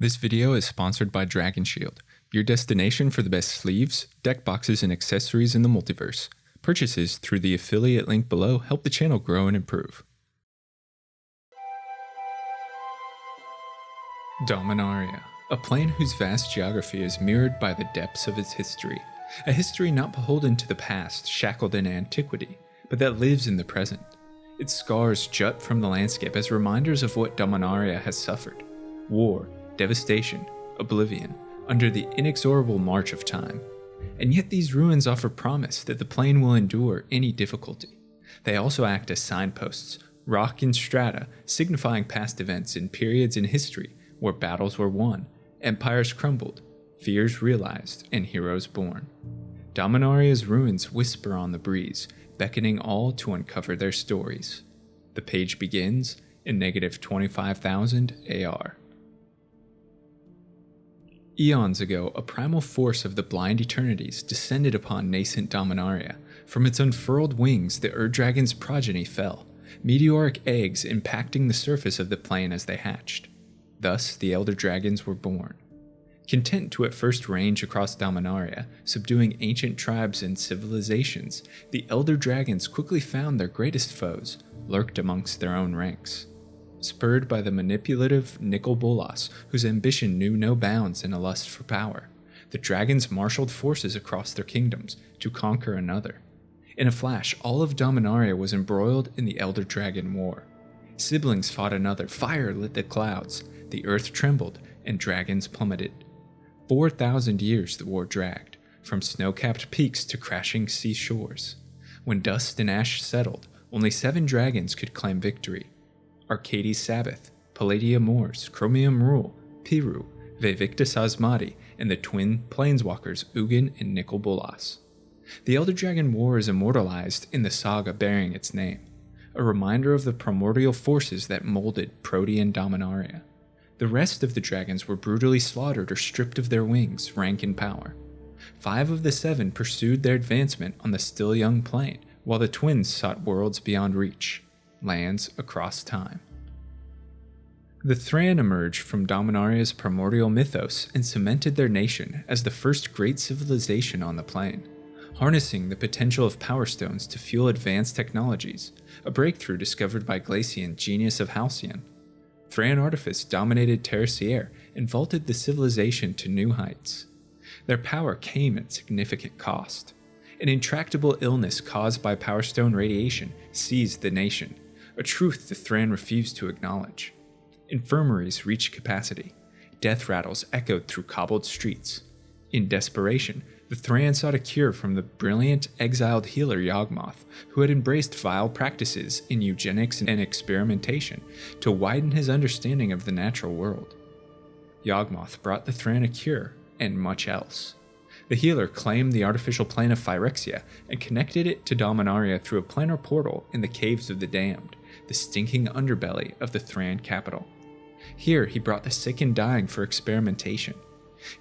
This video is sponsored by Dragon Shield, your destination for the best sleeves, deck boxes, and accessories in the multiverse. Purchases through the affiliate link below help the channel grow and improve. Dominaria, a plane whose vast geography is mirrored by the depths of its history. A history not beholden to the past, shackled in antiquity, but that lives in the present. Its scars jut from the landscape as reminders of what Dominaria has suffered. War, devastation, oblivion, under the inexorable march of time. And yet these ruins offer promise that the plane will endure any difficulty. They also act as signposts, rock and strata, signifying past events in periods in history where battles were won, empires crumbled, fears realized, and heroes born. Dominaria's ruins whisper on the breeze, beckoning all to uncover their stories. The page begins in -25,000 AR. Eons ago, a primal force of the blind eternities descended upon nascent Dominaria. From its unfurled wings, the Ur-Dragon's progeny fell, meteoric eggs impacting the surface of the plane as they hatched. Thus, the Elder Dragons were born. Content to at first range across Dominaria, subduing ancient tribes and civilizations, the Elder Dragons quickly found their greatest foes lurked amongst their own ranks. Spurred by the manipulative Nicol Bolas, whose ambition knew no bounds in a lust for power, the dragons marshaled forces across their kingdoms to conquer another. In a flash, all of Dominaria was embroiled in the Elder Dragon War. Siblings fought another, fire lit the clouds, the earth trembled, and dragons plummeted. 4,000 years the war dragged, from snow-capped peaks to crashing seashores. When dust and ash settled, only 7 dragons could claim victory. Arcades Sabbath, Palladia Mors, Chromium Rule, Piru, Vevictus Asmati, and the twin planeswalkers Ugin and Nicol Bolas. The Elder Dragon War is immortalized in the saga bearing its name, a reminder of the primordial forces that molded Protean Dominaria. The rest of the dragons were brutally slaughtered or stripped of their wings, rank, and power. 5 of the 7 pursued their advancement on the still young plane, while the twins sought worlds beyond reach, lands across time. The Thran emerged from Dominaria's primordial mythos and cemented their nation as the first great civilization on the plane, harnessing the potential of power stones to fuel advanced technologies, a breakthrough discovered by Glacian, genius of Halcyon. Thran artifice dominated Tertiaire and vaulted the civilization to new heights. Their power came at significant cost. An intractable illness caused by Power Stone radiation seized the nation, a truth the Thran refused to acknowledge. Infirmaries reached capacity. Death rattles echoed through cobbled streets. In desperation, the Thran sought a cure from the brilliant, exiled healer Yawgmoth, who had embraced vile practices in eugenics and experimentation to widen his understanding of the natural world. Yawgmoth brought the Thran a cure, and much else. The healer claimed the artificial plane of Phyrexia and connected it to Dominaria through a planar portal in the Caves of the Damned, the stinking underbelly of the Thran capital. Here he brought the sick and dying for experimentation.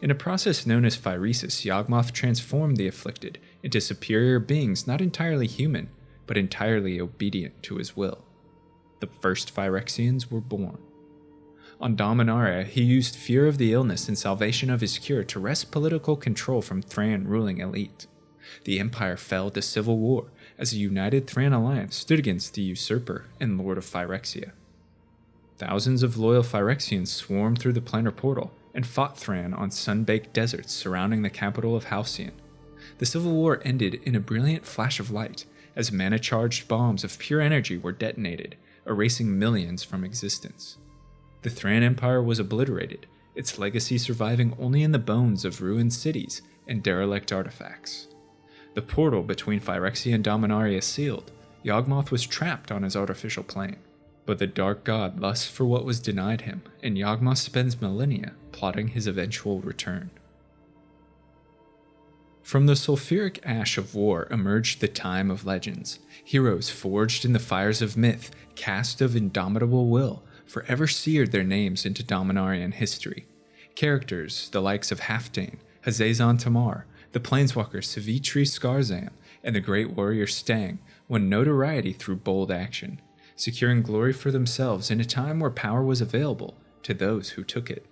In a process known as phyresis, Yawgmoth transformed the afflicted into superior beings not entirely human, but entirely obedient to his will. The first Phyrexians were born. On Dominaria, he used fear of the illness and salvation of his cure to wrest political control from Thran ruling elite. The Empire fell to civil war as a united Thran alliance stood against the usurper and Lord of Phyrexia. Thousands of loyal Phyrexians swarmed through the planar portal and fought Thran on sun-baked deserts surrounding the capital of Halcyon. The civil war ended in a brilliant flash of light as mana-charged bombs of pure energy were detonated, erasing millions from existence. The Thran Empire was obliterated, its legacy surviving only in the bones of ruined cities and derelict artifacts. The portal between Phyrexia and Dominaria sealed, Yawgmoth was trapped on his artificial plane. But the Dark God lusts for what was denied him, and Yawgmoth spends millennia plotting his eventual return. From the sulfuric ash of war emerged the time of legends, heroes forged in the fires of myth, cast of indomitable will, forever seared their names into Dominarian history. Characters the likes of Halfdane, Hazezon Tamar, the planeswalker Savitri Skarzam, and the great warrior Stang won notoriety through bold action, securing glory for themselves in a time where power was available to those who took it.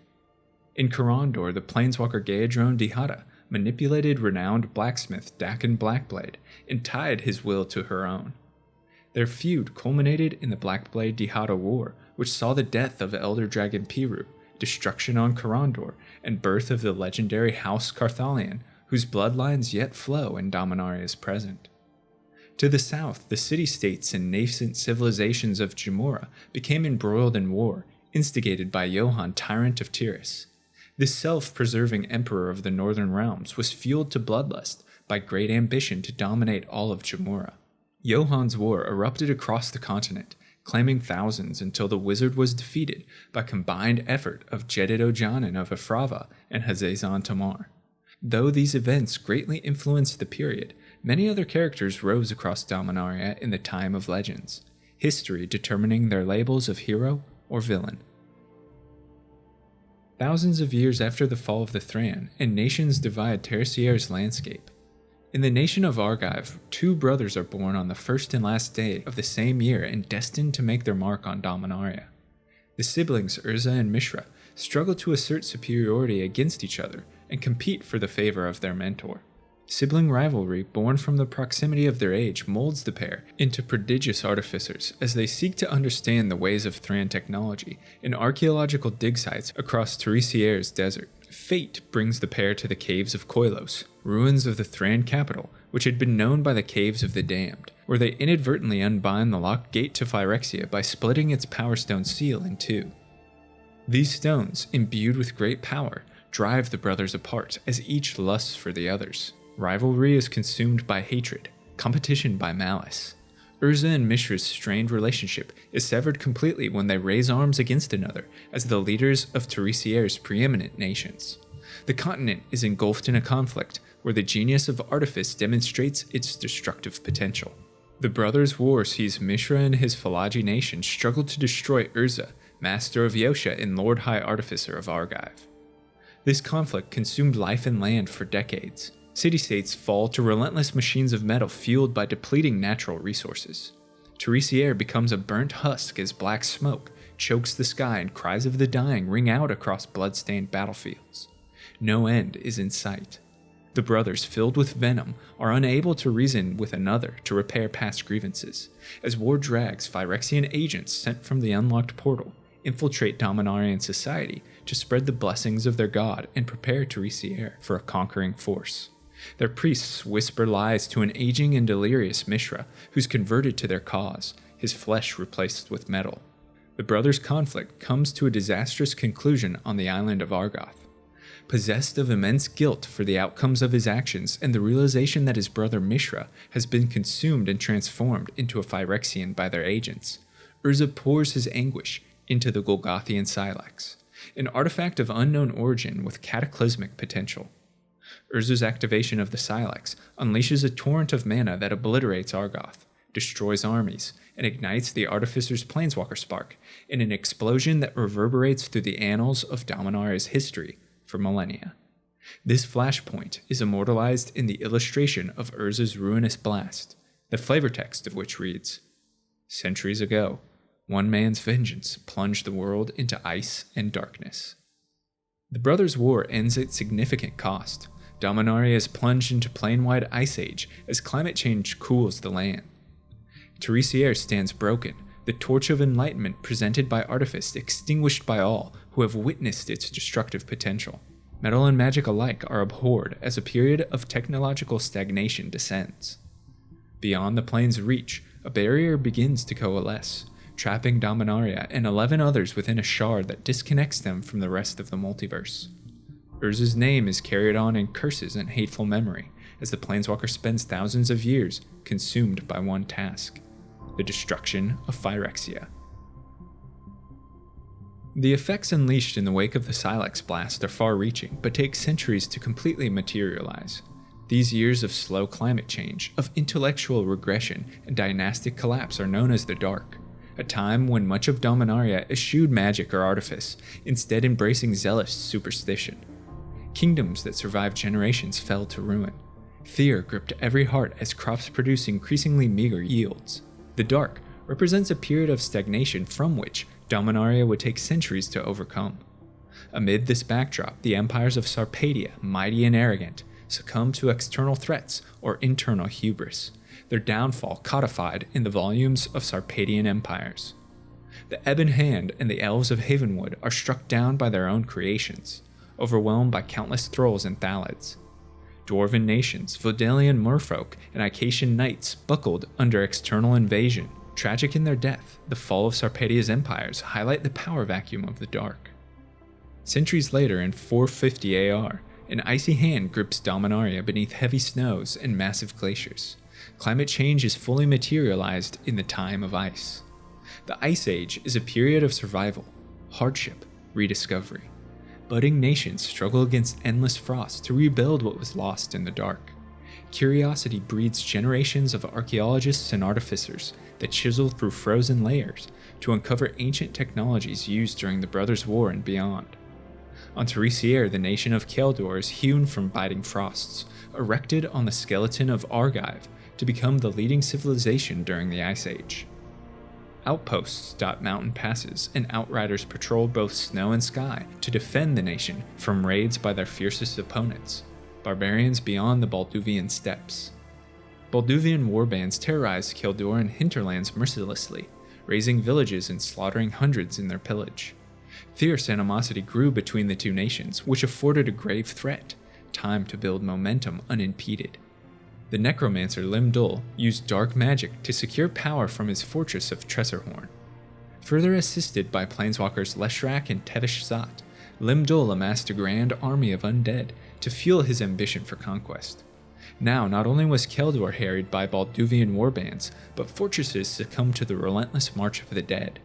In Corondor, the planeswalker Gaedrone Dihada manipulated renowned blacksmith Dakin Blackblade and tied his will to her own. Their feud culminated in the Blackblade Dihada War, which saw the death of Elder Dragon Piru, destruction on Corondor, and birth of the legendary House Carthalion, whose bloodlines yet flow in Dominaria's present. To the south, the city-states and nascent civilizations of Jamura became embroiled in war, instigated by Johann, Tyrant of Tiris. This self-preserving emperor of the northern realms was fueled to bloodlust by great ambition to dominate all of Jamura. Johann's war erupted across the continent, claiming thousands until the wizard was defeated by combined effort of Jedid Ojanen of Afrava and Hazezon Tamar. Though these events greatly influenced the period, many other characters rose across Dominaria in the time of legends, history determining their labels of hero or villain. Thousands of years after the fall of the Thran, and nations divide Tercier's landscape. In the nation of Argive, two brothers are born on the first and last day of the same year and destined to make their mark on Dominaria. The siblings Urza and Mishra struggle to assert superiority against each other and compete for the favor of their mentor. Sibling rivalry born from the proximity of their age molds the pair into prodigious artificers as they seek to understand the ways of Thran technology in archaeological dig sites across Tercier's desert. Fate brings the pair to the Caves of Koilos, ruins of the Thran capital, which had been known by the Caves of the Damned, where they inadvertently unbind the locked gate to Phyrexia by splitting its Power Stone seal in two. These stones, imbued with great power, drive the brothers apart as each lusts for the others. Rivalry is consumed by hatred, competition by malice. Urza and Mishra's strained relationship is severed completely when they raise arms against another as the leaders of Tercier's preeminent nations. The continent is engulfed in a conflict where the genius of artifice demonstrates its destructive potential. The brothers' war sees Mishra and his Phylagi nation struggle to destroy Urza, master of Yosha and Lord High Artificer of Argive. This conflict consumed life and land for decades. City-states fall to relentless machines of metal fueled by depleting natural resources. Tercier becomes a burnt husk as black smoke chokes the sky and cries of the dying ring out across blood-stained battlefields. No end is in sight. The brothers, filled with venom, are unable to reason with another to repair past grievances, as war drags Phyrexian agents sent from the unlocked portal infiltrate Dominarian society to spread the blessings of their god and prepare Tercier for a conquering force. Their priests whisper lies to an aging and delirious Mishra, who's converted to their cause, his flesh replaced with metal. The brothers' conflict comes to a disastrous conclusion on the island of Argoth. Possessed of immense guilt for the outcomes of his actions and the realization that his brother Mishra has been consumed and transformed into a Phyrexian by their agents, Urza pours his anguish into the Golgothian Silex, an artifact of unknown origin with cataclysmic potential. Urza's activation of the Silex unleashes a torrent of mana that obliterates Argoth, destroys armies, and ignites the Artificer's Planeswalker Spark in an explosion that reverberates through the annals of Dominaria's history for millennia. This flashpoint is immortalized in the illustration of Urza's ruinous blast, the flavor text of which reads, "Centuries ago, one man's vengeance plunged the world into ice and darkness." The Brothers' War ends at significant cost. Dominaria is plunged into plane-wide ice age as climate change cools the land. Tercier stands broken, the torch of enlightenment presented by artifice extinguished by all who have witnessed its destructive potential. Metal and magic alike are abhorred as a period of technological stagnation descends. Beyond the plane's reach, a barrier begins to coalesce, trapping Dominaria and 11 others within a shard that disconnects them from the rest of the multiverse. Urza's name is carried on in curses and hateful memory, as the Planeswalker spends thousands of years consumed by one task, the destruction of Phyrexia. The effects unleashed in the wake of the Silex blast are far-reaching, but take centuries to completely materialize. These years of slow climate change, of intellectual regression, and dynastic collapse are known as the Dark, a time when much of Dominaria eschewed magic or artifice, instead embracing zealous superstition. Kingdoms that survived generations fell to ruin. Fear gripped every heart as crops produced increasingly meager yields. The Dark represents a period of stagnation from which Dominaria would take centuries to overcome. Amid this backdrop, the empires of Sarpedia, mighty and arrogant, succumb to external threats or internal hubris, their downfall codified in the volumes of Sarpedian empires. The Ebon Hand and the Elves of Havenwood are struck down by their own creations, overwhelmed by countless thralls and thalids. Dwarven nations, Vodalian merfolk, and Icatian knights buckled under external invasion. Tragic in their death, the fall of Sarpedia's empires highlight the power vacuum of the dark. Centuries later, in 450 AR, an icy hand grips Dominaria beneath heavy snows and massive glaciers. Climate change is fully materialized in the time of ice. The Ice Age is a period of survival, hardship, rediscovery. Budding nations struggle against endless frost to rebuild what was lost in the dark. Curiosity breeds generations of archaeologists and artificers that chisel through frozen layers to uncover ancient technologies used during the Brothers' War and beyond. On Phyrexia, the nation of Keldor is hewn from biting frosts, erected on the skeleton of Argive to become the leading civilization during the Ice Age. Outposts dot mountain passes, and outriders patrol both snow and sky to defend the nation from raids by their fiercest opponents, barbarians beyond the Balduvian steppes. Balduvian warbands terrorized Keldoran hinterlands mercilessly, razing villages and slaughtering hundreds in their pillage. Fierce animosity grew between the two nations, which afforded a grave threat, time to build momentum unimpeded. The necromancer Limdul used dark magic to secure power from his fortress of Tressorhorn. Further assisted by planeswalkers Leshrac and Tevish Zat, Limdul amassed a grand army of undead to fuel his ambition for conquest. Now, not only was Keldor harried by Balduvian warbands, but fortresses succumbed to the relentless march of the dead.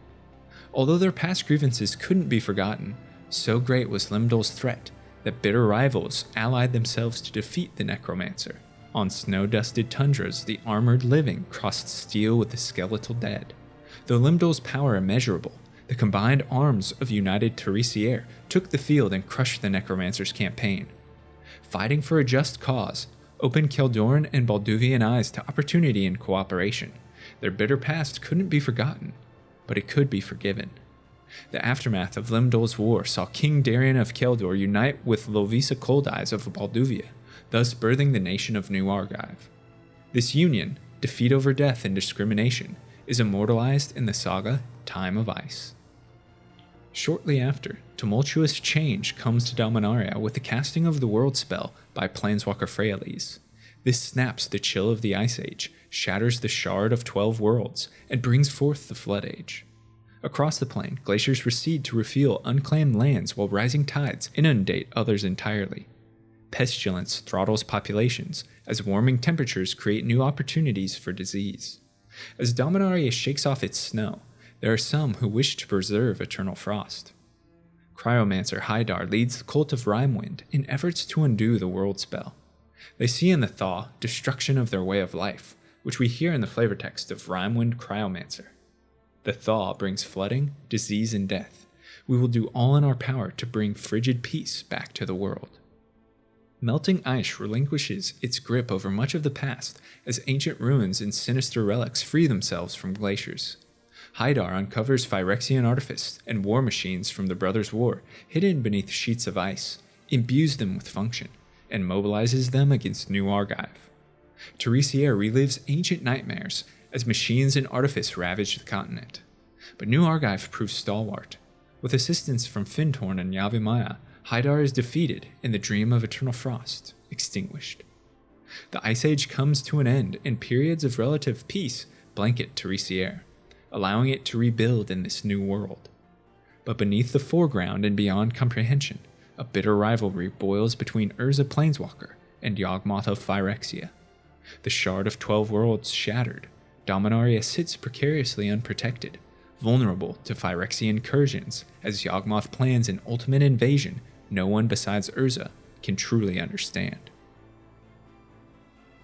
Although their past grievances couldn't be forgotten, so great was Limdul's threat that bitter rivals allied themselves to defeat the necromancer. On snow-dusted tundras, the armored living crossed steel with the skeletal dead. Though Limdul's power immeasurable, the combined arms of united Phyrexia took the field and crushed the necromancer's campaign. Fighting for a just cause opened Keldoran and Balduvian eyes to opportunity and cooperation. Their bitter past couldn't be forgotten, but it could be forgiven. The aftermath of Limdul's war saw King Darien of Keldor unite with Lovisa Coldeyes of Balduvia, thus birthing the nation of New Argive. This union, defeat over death and discrimination, is immortalized in the saga Time of Ice. Shortly after, tumultuous change comes to Dominaria with the casting of the World spell by Planeswalker Freyalise. This snaps the chill of the Ice Age, shatters the Shard of 12 Worlds, and brings forth the Flood Age. Across the plane, glaciers recede to reveal unclaimed lands while rising tides inundate others entirely. Pestilence throttles populations as warming temperatures create new opportunities for disease. As Dominaria shakes off its snow, there are some who wish to preserve eternal frost. Cryomancer Hydar leads the cult of Rimewind in efforts to undo the World spell. They see in the thaw destruction of their way of life, which we hear in the flavor text of Rimewind Cryomancer. The thaw brings flooding, disease, and death. We will do all in our power to bring frigid peace back to the world. Melting ice relinquishes its grip over much of the past as ancient ruins and sinister relics free themselves from glaciers. Hydar uncovers Phyrexian artifice and war machines from the Brothers' War hidden beneath sheets of ice, imbues them with function, and mobilizes them against New Argive. Phyrexia relives ancient nightmares as machines and artifice ravage the continent. But New Argive proves stalwart. With assistance from Fintorn and Yavimaya, Hydar is defeated and the dream of eternal frost extinguished. The Ice Age comes to an end and periods of relative peace blanket Phyrexia, allowing it to rebuild in this new world. But beneath the foreground and beyond comprehension, a bitter rivalry boils between Urza Planeswalker and Yawgmoth of Phyrexia. The Shard of 12 Worlds shattered, Dominaria sits precariously unprotected, vulnerable to Phyrexian incursions as Yawgmoth plans an ultimate invasion no one besides Urza can truly understand.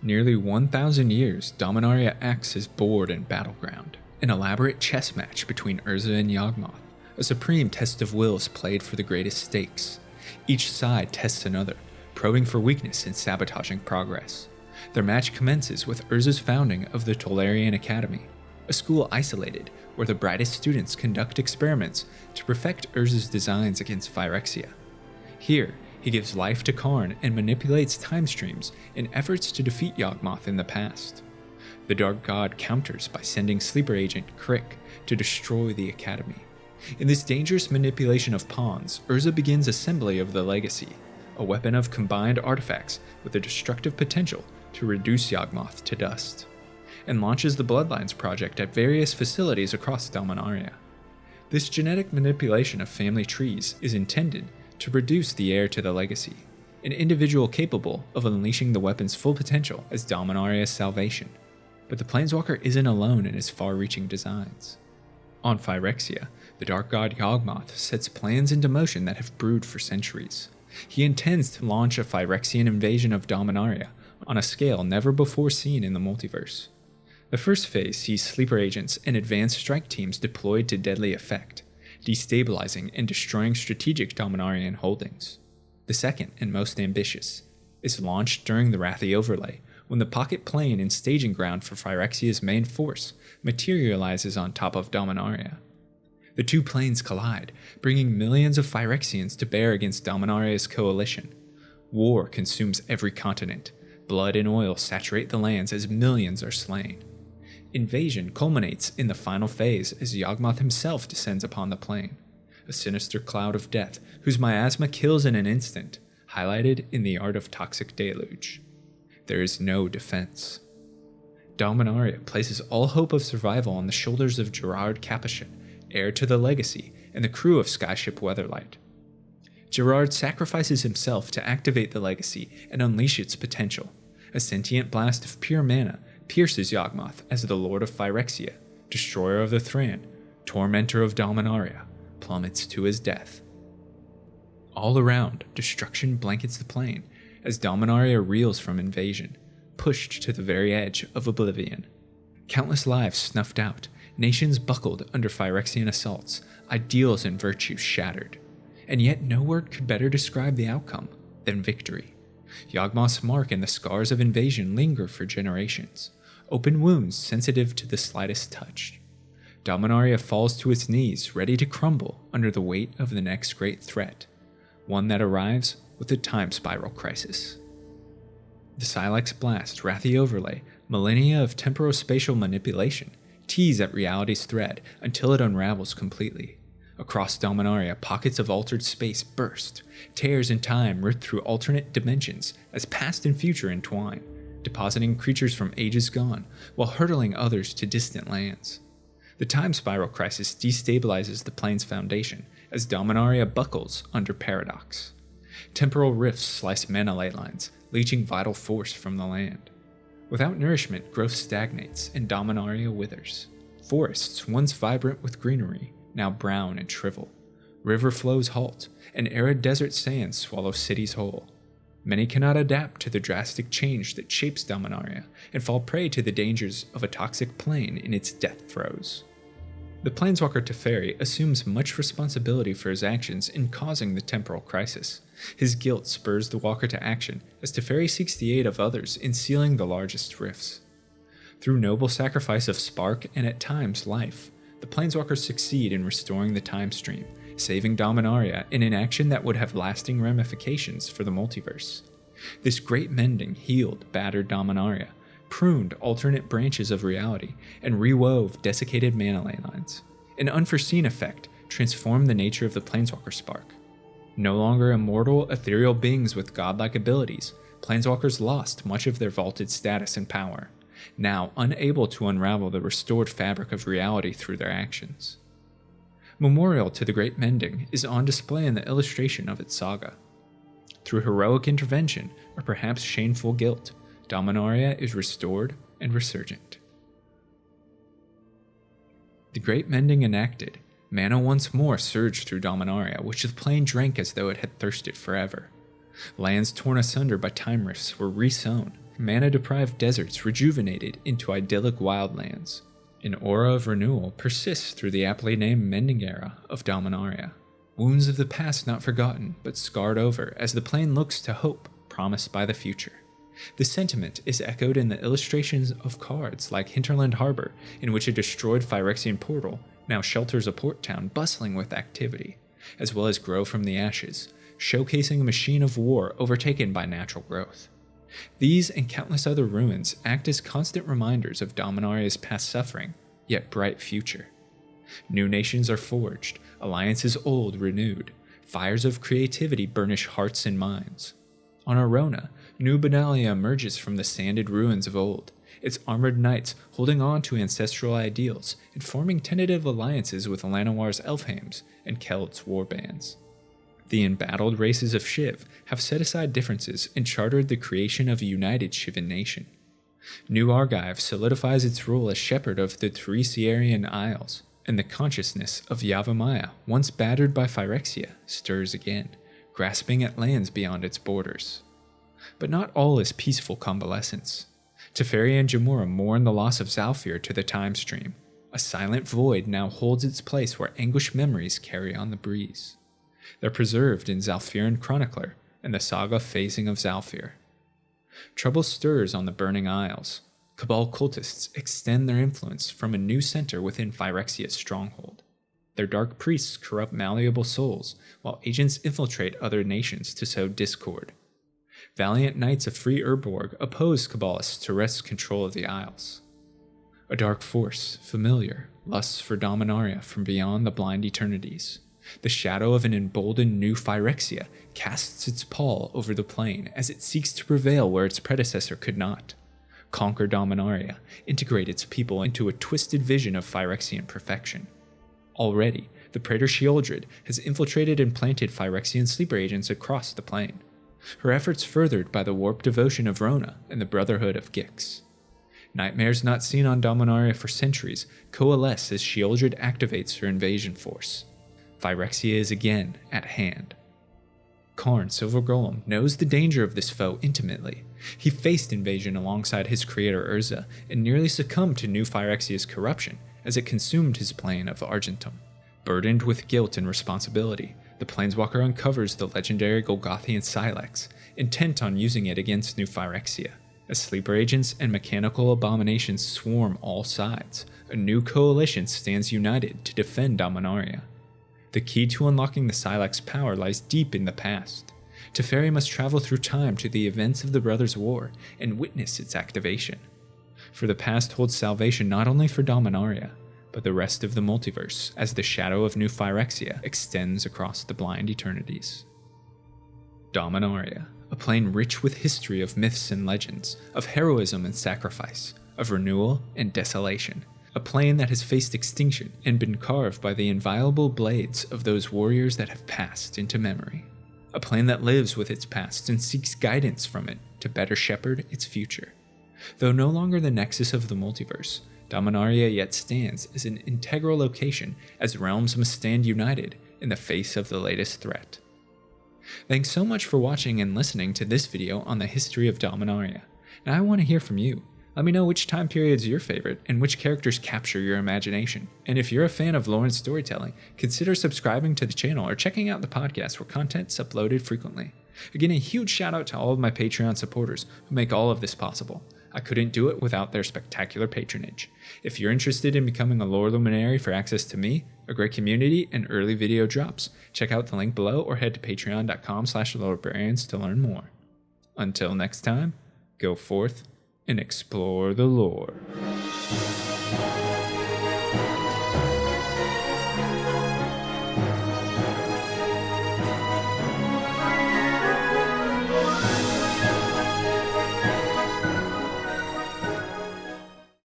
Nearly 1,000 years, Dominaria acts as board and battleground, an elaborate chess match between Urza and Yawgmoth, a supreme test of wills played for the greatest stakes. Each side tests another, probing for weakness and sabotaging progress. Their match commences with Urza's founding of the Tolarian Academy. a school isolated where the brightest students conduct experiments to perfect Urza's designs against Phyrexia. Here, he gives life to Karn and manipulates time streams in efforts to defeat Yawgmoth in the past. The Dark God counters by sending sleeper agent Crick to destroy the Academy. In this dangerous manipulation of pawns, Urza begins assembly of the Legacy, a weapon of combined artifacts with the destructive potential to reduce Yawgmoth to dust, and launches the Bloodlines project at various facilities across Dominaria. This genetic manipulation of family trees is intended to produce the heir to the Legacy, an individual capable of unleashing the weapon's full potential as Dominaria's salvation. But the Planeswalker isn't alone in his far-reaching designs. On Phyrexia, the Dark God Yawgmoth sets plans into motion that have brewed for centuries. He intends to launch a Phyrexian invasion of Dominaria on a scale never before seen in the multiverse. The first phase sees sleeper agents and advanced strike teams deployed to deadly effect, destabilizing and destroying strategic Dominarian holdings. The second, and most ambitious, is launched during the Wrathy Overlay, when the pocket plane and staging ground for Phyrexia's main force materializes on top of Dominaria. The two planes collide, bringing millions of Phyrexians to bear against Dominaria's coalition. War consumes every continent. Blood and oil saturate the lands as millions are slain. Invasion culminates in the final phase as Yawgmoth himself descends upon the plane, a sinister cloud of death whose miasma kills in an instant, highlighted in the art of Toxic Deluge. There is no defense. Dominaria places all hope of survival on the shoulders of Gerard Capuchin, heir to the Legacy, and the crew of Skyship Weatherlight. Gerard sacrifices himself to activate the Legacy and unleash its potential. A sentient blast of pure mana pierces Yawgmoth as the Lord of Phyrexia, destroyer of the Thran, tormentor of Dominaria, plummets to his death. All around, destruction blankets the plane as Dominaria reels from invasion, pushed to the very edge of oblivion. Countless lives snuffed out, nations buckled under Phyrexian assaults, ideals and virtues shattered. And yet no word could better describe the outcome than victory. Yawgmoth's mark and the scars of invasion linger for generations, open wounds sensitive to the slightest touch. Dominaria falls to its knees, ready to crumble under the weight of the next great threat, one that arrives with the time spiral crisis. The Silex Blast, Wrathy Overlay, millennia of temporospatial manipulation, tease at reality's thread until it unravels completely. Across Dominaria, pockets of altered space burst, tears in time rip through alternate dimensions as past and future entwine, depositing creatures from ages gone while hurtling others to distant lands. The time spiral crisis destabilizes the plane's foundation as Dominaria buckles under paradox. Temporal rifts slice mana ley lines, leaching vital force from the land. Without nourishment, growth stagnates and Dominaria withers. Forests, once vibrant with greenery, now brown and shrivel. River flows halt, and arid desert sands swallow cities whole. Many cannot adapt to the drastic change that shapes Dominaria, and fall prey to the dangers of a toxic plane in its death throes. The Planeswalker Teferi assumes much responsibility for his actions in causing the temporal crisis. His guilt spurs the Walker to action as Teferi seeks the aid of others in sealing the largest rifts. Through noble sacrifice of spark and at times life, the Planeswalkers succeed in restoring the time stream, saving Dominaria in an action that would have lasting ramifications for the multiverse. This great mending healed battered Dominaria, pruned alternate branches of reality, and rewove desiccated mana ley lines. An unforeseen effect transformed the nature of the Planeswalker Spark. No longer immortal, ethereal beings with godlike abilities, Planeswalkers lost much of their vaulted status and power, now unable to unravel the restored fabric of reality through their actions. Memorial to the Great Mending is on display in the illustration of its saga. Through heroic intervention, or perhaps shameful guilt, Dominaria is restored and resurgent. The Great Mending enacted, mana once more surged through Dominaria, which the plane drank as though it had thirsted forever. Lands torn asunder by time rifts were resown, mana-deprived deserts rejuvenated into idyllic wildlands. An aura of renewal persists through the aptly named Mending era of Dominaria. Wounds of the past not forgotten, but scarred over as the plane looks to hope promised by the future. The sentiment is echoed in the illustrations of cards like Hinterland Harbor, in which a destroyed Phyrexian portal now shelters a port town bustling with activity, as well as Grow from the Ashes, showcasing a machine of war overtaken by natural growth. These and countless other ruins act as constant reminders of Dominaria's past suffering, yet bright future. New nations are forged, alliances old renewed, fires of creativity burnish hearts and minds. On Arona, New Benalia emerges from the sanded ruins of old, its armored knights holding on to ancestral ideals and forming tentative alliances with Lanoir's Elfheims and Keld's warbands. The embattled races of Shiv have set aside differences and chartered the creation of a united Shivan nation. New Argive solidifies its role as shepherd of the three Cierian Isles, and the consciousness of Yavimaya, once battered by Phyrexia, stirs again, grasping at lands beyond its borders. But not all is peaceful convalescence. Teferi and Jamura mourn the loss of Zalfir to the time stream. A silent void now holds its place where anguished memories carry on the breeze. They're preserved in Zalfiran Chronicler and the saga Phasing of Zalfir. Trouble stirs on the Burning Isles. Cabal cultists extend their influence from a new center within Phyrexia's stronghold. Their dark priests corrupt malleable souls, while agents infiltrate other nations to sow discord. Valiant knights of Free Urborg oppose Cabalists to wrest control of the Isles. A dark force, familiar, lusts for Dominaria from beyond the blind eternities. The shadow of an emboldened new Phyrexia casts its pall over the plain as it seeks to prevail where its predecessor could not. Conquer Dominaria, integrate its people into a twisted vision of Phyrexian perfection. Already, the Praetor Sheoldred has infiltrated and planted Phyrexian sleeper agents across the plain, her efforts furthered by the warped devotion of Rona and the Brotherhood of Gix. Nightmares not seen on Dominaria for centuries coalesce as Sheoldred activates her invasion force. Phyrexia is again at hand. Karn Silver Golem knows the danger of this foe intimately. He faced invasion alongside his creator Urza and nearly succumbed to New Phyrexia's corruption as it consumed his plane of Argentum. Burdened with guilt and responsibility, the Planeswalker uncovers the legendary Golgothian Silex, intent on using it against New Phyrexia. As sleeper agents and mechanical abominations swarm all sides, a new coalition stands united to defend Dominaria. The key to unlocking the Silex power lies deep in the past. Teferi must travel through time to the events of the Brothers' War and witness its activation. For the past holds salvation not only for Dominaria, but the rest of the multiverse as the shadow of New Phyrexia extends across the blind eternities. Dominaria, a plane rich with history of myths and legends, of heroism and sacrifice, of renewal and desolation. A plane that has faced extinction and been carved by the inviolable blades of those warriors that have passed into memory. A plane that lives with its past and seeks guidance from it to better shepherd its future. Though no longer the nexus of the multiverse, Dominaria yet stands as an integral location as realms must stand united in the face of the latest threat. Thanks so much for watching and listening to this video on the history of Dominaria. Now I want to hear from you. Let me know which time period is your favorite and which characters capture your imagination. And if you're a fan of lore and storytelling, consider subscribing to the channel or checking out the podcast where content's uploaded frequently. Again, a huge shout out to all of my Patreon supporters who make all of this possible. I couldn't do it without their spectacular patronage. If you're interested in becoming a lore luminary for access to me, a great community, and early video drops, check out the link below or head to patreon.com/Lorebrarians to learn more. Until next time, go forth and explore the lore.